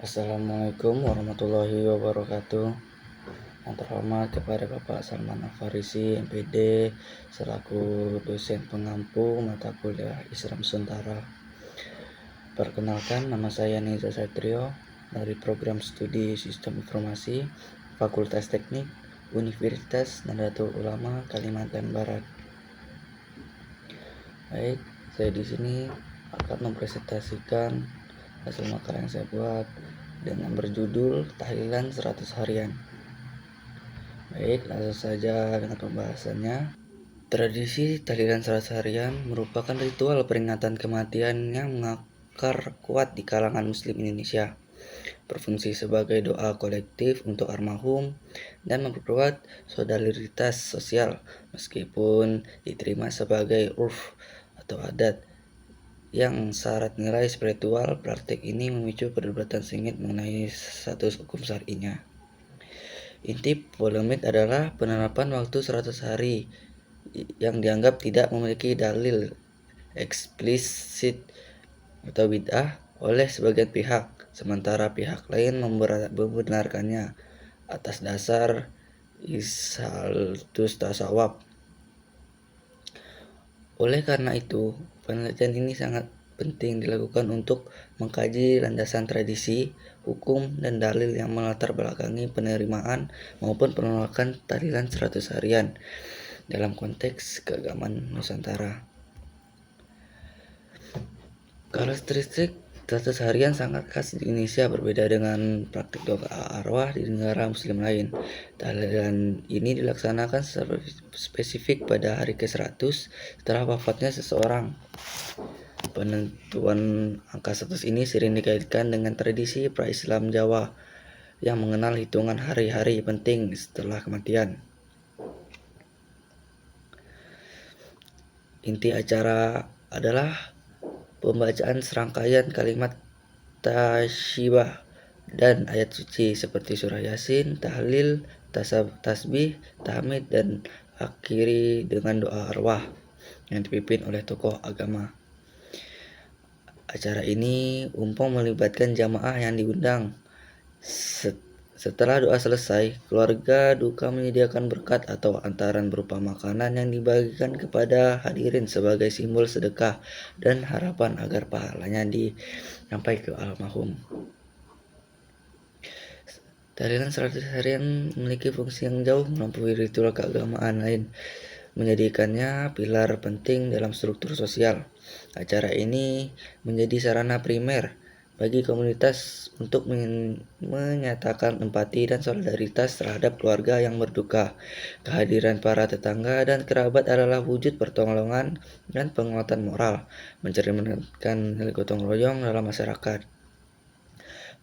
Assalamualaikum warahmatullahi wabarakatuh. Yang terhormat kepada Bapak Salman Al-Farisi, MPD, selaku dosen pengampu mata kuliah Islam Nusantara. Perkenalkan, nama saya Niza Satrio dari program studi Sistem Informasi Fakultas Teknik Universitas Nahdlatul Ulama Kalimantan Barat. Baik, saya di sini akan mempresentasikan hasil makalah yang saya buat dengan berjudul Tahlilan 100 Harian. Baik, langsung saja dengan pembahasannya. Tradisi tahlilan 100 harian merupakan ritual peringatan kematian yang mengakar kuat di kalangan Muslim Indonesia, berfungsi sebagai doa kolektif untuk almarhum dan memperkuat solidaritas sosial meskipun diterima sebagai urf atau adat yang syarat nilai spiritual. Praktik ini memicu perdebatan sengit mengenai status hukum syar'inya. Inti polemik adalah penerapan waktu 100 hari yang dianggap tidak memiliki dalil eksplisit atau bid'ah oleh sebagian pihak, sementara pihak lain membenarkannya atas dasar ishaltus tasawuf. Oleh karena itu, penelitian ini sangat penting dilakukan untuk mengkaji landasan tradisi, hukum, dan dalil yang melatar belakangi penerimaan maupun penolakan tahlilan 100 harian dalam konteks keagamaan Nusantara. Karakteristik 100 harian sangat khas di Indonesia, berbeda dengan praktik doa arwah di negara muslim lain. Tahlilan ini dilaksanakan secara spesifik pada hari ke-100 setelah wafatnya seseorang. Penentuan angka 100 ini sering dikaitkan dengan tradisi pra-Islam Jawa yang mengenal hitungan hari-hari penting setelah kematian. Inti acara adalah pembacaan serangkaian kalimat tasyibah dan ayat suci seperti surah Yasin, tahlil, tasbih, tahmid, dan akhiri dengan doa arwah yang dipimpin oleh tokoh agama. Acara ini umum melibatkan jamaah yang diundang. Setelah doa selesai, keluarga duka menyediakan berkat atau antaran berupa makanan yang dibagikan kepada hadirin sebagai simbol sedekah dan harapan agar pahalanya sampai ke almarhum. Tahlilan 100 harian memiliki fungsi yang jauh melampaui ritual keagamaan lain, menjadikannya pilar penting dalam struktur sosial. Acara ini menjadi sarana primer bagi komunitas untuk menyatakan empati dan solidaritas terhadap keluarga yang berduka. Kehadiran para tetangga dan kerabat adalah wujud pertolongan dan penguatan moral, mencerminkan nilai gotong royong dalam masyarakat.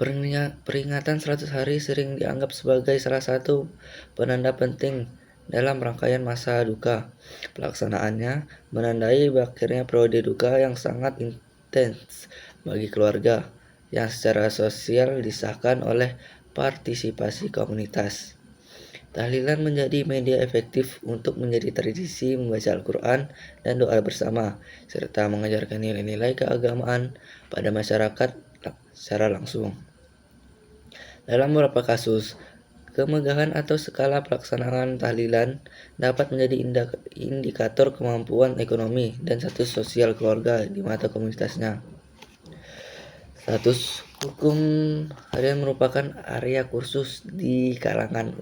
Peringatan 100 hari sering dianggap sebagai salah satu penanda penting dalam rangkaian masa duka. Pelaksanaannya menandai berakhirnya periode duka yang sangat intens bagi keluarga, yang secara sosial disahkan oleh partisipasi komunitas. Tahlilan menjadi media efektif untuk menjadi tradisi membaca Al-Quran dan doa bersama, serta mengajarkan nilai-nilai keagamaan pada masyarakat secara langsung. Dalam beberapa kasus, kemegahan atau skala pelaksanaan tahlilan dapat menjadi indikator kemampuan ekonomi dan status sosial keluarga di mata komunitasnya. Status hukum harian merupakan area kursus di kalangan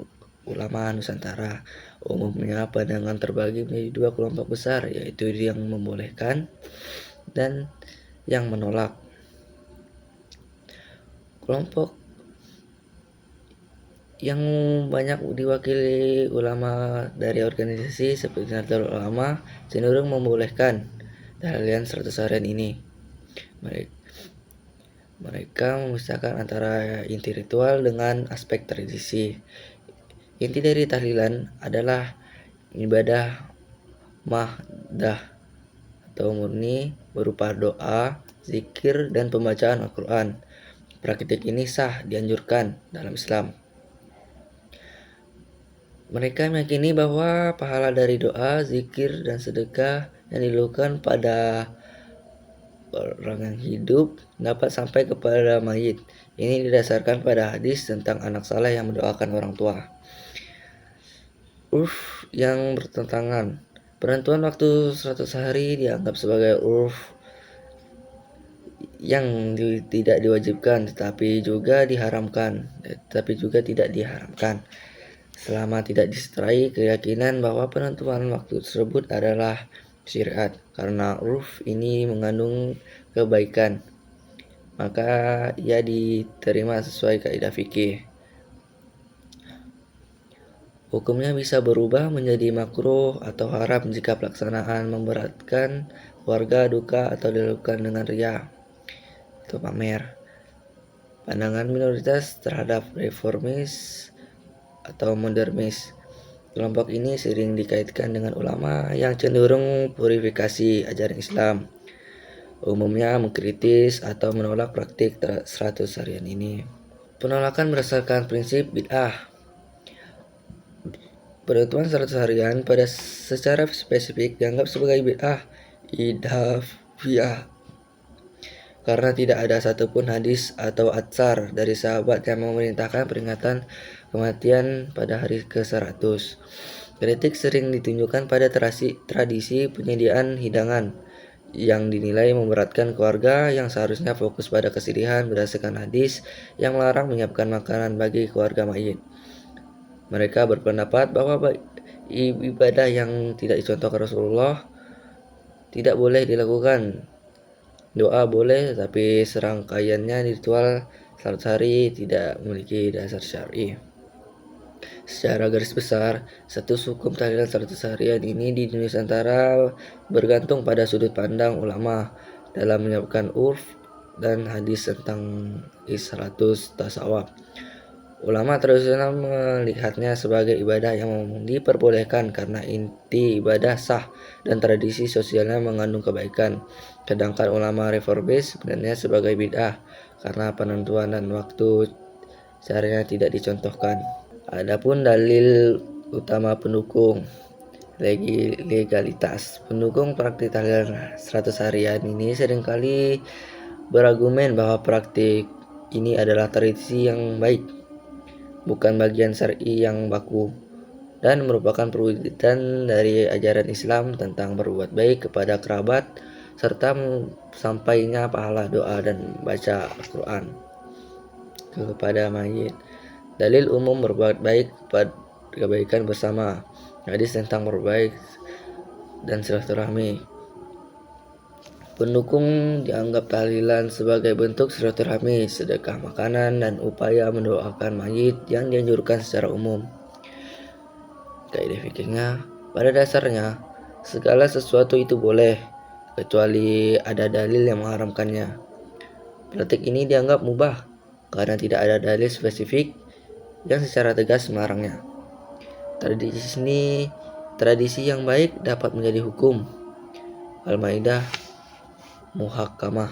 ulama Nusantara. Umumnya pandangan terbagi menjadi dua kelompok besar, yaitu yang membolehkan dan yang menolak. Kelompok yang banyak diwakili ulama dari organisasi seperti Nahdlatul Ulama cenderung membolehkan tahlilan 100 harian ini. Mereka memisahkan antara inti ritual dengan aspek tradisi. Inti dari tahlilan adalah ibadah mahdah atau murni berupa doa, zikir, dan pembacaan Al-Quran. Praktik ini sah dianjurkan dalam Islam. Mereka meyakini bahwa pahala dari doa, zikir, dan sedekah yang dilakukan pada orang yang hidup dapat sampai kepada mayit. Ini didasarkan pada hadis tentang anak saleh yang mendoakan orang tua. Urf yang bertentangan. Penentuan waktu 100 hari dianggap sebagai urf yang tidak diwajibkan tetapi juga tidak diharamkan selama tidak disertai keyakinan bahwa penentuan waktu tersebut adalah syariat. Karena urf ini mengandung kebaikan, maka ia diterima sesuai kaidah fikih. Hukumnya bisa berubah menjadi makruh atau haram jika pelaksanaan memberatkan warga, duka, atau dilakukan dengan riya atau pamer. Pandangan minoritas terhadap reformis atau modernis. Kelompok ini sering dikaitkan dengan ulama yang cenderung purifikasi ajaran Islam. Umumnya mengkritis atau menolak praktik 100 harian ini. Penolakan berdasarkan prinsip bid'ah. Penentuan 100 harian pada secara spesifik dianggap sebagai bid'ah idhafiyah karena tidak ada satupun hadis atau atsar dari sahabat yang memerintahkan peringatan kematian pada hari ke-100. Kritik sering ditunjukkan pada tradisi penyediaan hidangan yang dinilai memberatkan keluarga yang seharusnya fokus pada kesedihan berdasarkan hadis yang melarang menyiapkan makanan bagi keluarga mayit. Mereka berpendapat bahwa ibadah yang tidak dicontohkan Rasulullah tidak boleh dilakukan. Doa boleh, tapi serangkaiannya ritual 100 hari tidak memiliki dasar syar'i. Secara garis besar, status hukum tahlilan 100 harian ini di Nusantara bergantung pada sudut pandang ulama dalam menyiapkan urf dan hadis tentang 100 tasawuf. Ulama tradisional melihatnya sebagai ibadah yang diperbolehkan karena inti ibadah sah dan tradisi sosialnya mengandung kebaikan. Sedangkan ulama reformis sebenarnya sebagai bid'ah karena penentuan dan waktu caranya tidak dicontohkan. Adapun dalil utama pendukung legalitas. Pendukung praktik tahlilan 100 harian ini seringkali berargumen bahwa praktik ini adalah tradisi yang baik, bukan bagian syar'i yang baku, dan merupakan perwujudan dari ajaran Islam tentang berbuat baik kepada kerabat serta sampainya pahala doa dan baca Al-Quran kepada mayit. Dalil umum berbuat baik pada kebaikan bersama. Hadis tentang berbaik dan silaturahmi. Pendukung dianggap tahlilan sebagai bentuk silaturahmi, sedekah makanan, dan upaya mendoakan mayit yang dianjurkan secara umum. Kaidah fikihnya, pada dasarnya segala sesuatu itu boleh, kecuali ada dalil yang mengharamkannya. Praktik ini dianggap mubah karena tidak ada dalil spesifik yang secara tegas melarangnya. Tradisi yang baik dapat menjadi hukum. Al-Maidah muhakkamah.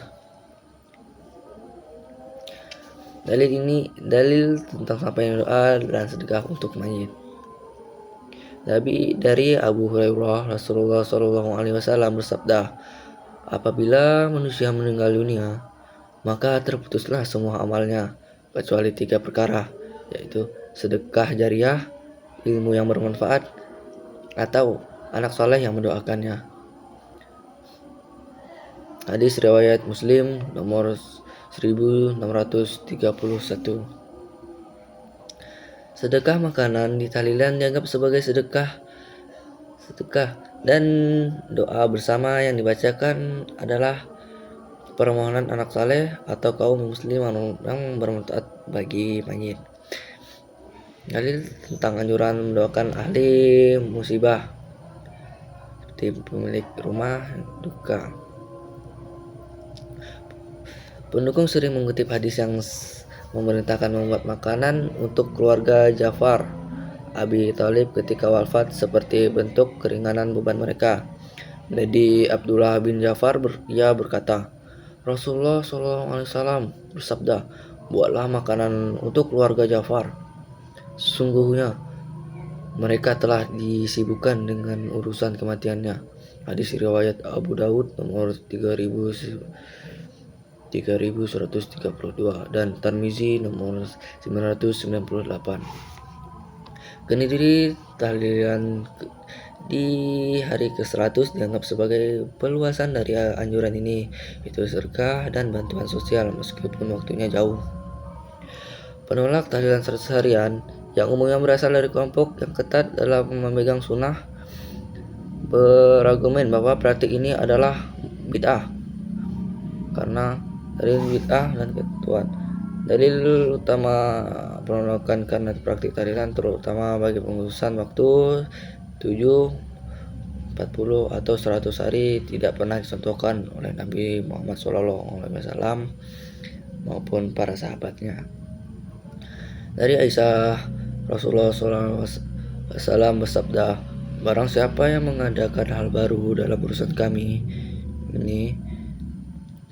Dalil tentang sampainya doa dan sedekah untuk mayit. Dari Abu Hurairah, Rasulullah SAW bersabda, apabila manusia meninggal dunia, maka terputuslah semua amalnya kecuali 3 perkara, yaitu sedekah jariah, ilmu yang bermanfaat, atau anak soleh yang mendoakannya. Hadis riwayat Muslim nomor 1631. Sedekah makanan di tahlilan dianggap sebagai sedekah dan doa bersama yang dibacakan adalah permohonan anak saleh atau kaum muslim yang bermanfaat bagi mayit. Dalil tentang anjuran mendoakan ahli musibah seperti pemilik rumah duka. Pendukung sering mengutip hadis yang memerintahkan membuat makanan untuk keluarga Ja'far Abi Thalib ketika wafat seperti bentuk keringanan beban mereka. Jadi Abdullah bin Ja'far berkata, Rasulullah SAW bersabda, buatlah makanan untuk keluarga Ja'far. Sesungguhnya mereka telah disibukkan dengan urusan kematiannya. Hadis riwayat Abu Daud nomor 3132 dan Tirmizi nomor 998. Geni diri tahlilan di hari ke-100 dianggap sebagai peluasan dari anjuran ini, itu sedekah dan bantuan sosial meskipun waktunya jauh. Penolak tahlilan 100 harian yang umumnya berasal dari kelompok yang ketat dalam memegang sunnah berargumen bahwa praktik ini adalah bid'ah karena dari bid'ah dan ketentuan. Dalil utama penolakan karena praktik tahlilan terutama bagi pengurusan waktu 7, 40 atau 100 hari tidak pernah dicontohkan oleh Nabi Muhammad SAW maupun para sahabatnya. Dari Aisyah, Rasulullah SAW bersabda, barang siapa yang mengadakan hal baru dalam urusan kami ini,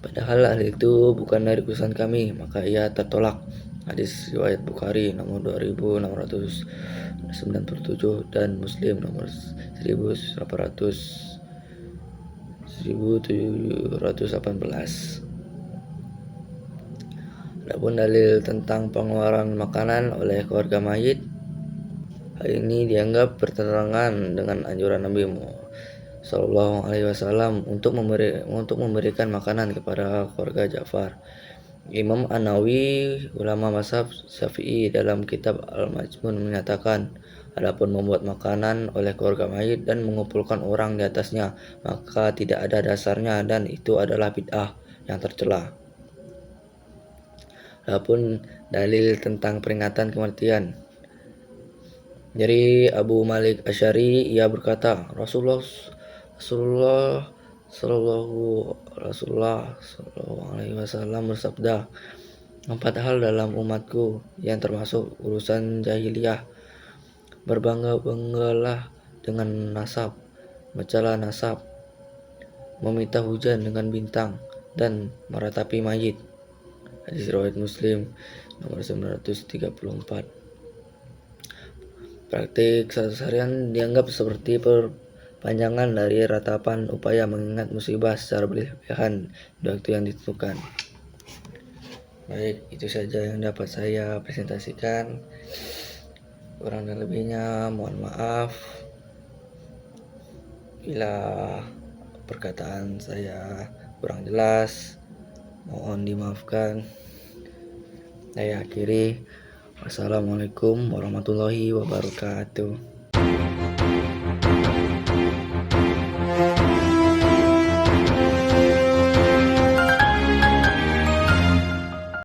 padahal hal itu bukan dari urusan kami, maka ia tertolak. Hadis riwayat Bukhari nomor 2897 dan Muslim nomor 1718. Adapun dalil tentang pengeluaran makanan oleh keluarga mayit, hal ini dianggap bertentangan dengan anjuran Nabi Sallallahu Alaihi Wasallam untuk memberikan makanan kepada keluarga Ja'far. Imam An-Nawawi, ulama mazhab Syafi'i, dalam kitab Al-Majmun menyatakan, adapun membuat makanan oleh keluarga mayit dan mengumpulkan orang di atasnya, maka tidak ada dasarnya dan itu adalah bid'ah yang tercela. Adapun dalil tentang peringatan kematian, dari Abu Malik Asy'ari, ia berkata, Rasulullah Sallallahu Alaihi Wasallam bersabda, 4 hal dalam umatku yang termasuk urusan jahiliyah: berbangga-banggalah dengan nasab, mencela nasab, meminta hujan dengan bintang, dan meratapi mayit. Hadis riwayat Muslim nomor 934. Praktik 100 harian dianggap seperti panjangan dari ratapan upaya mengingat musibah secara berlebihan di waktu yang ditentukan. Baik, itu saja yang dapat saya presentasikan. Kurang dan lebihnya mohon maaf bila perkataan saya kurang jelas, mohon dimaafkan. Saya akhiri. Wassalamualaikum warahmatullahi wabarakatuh.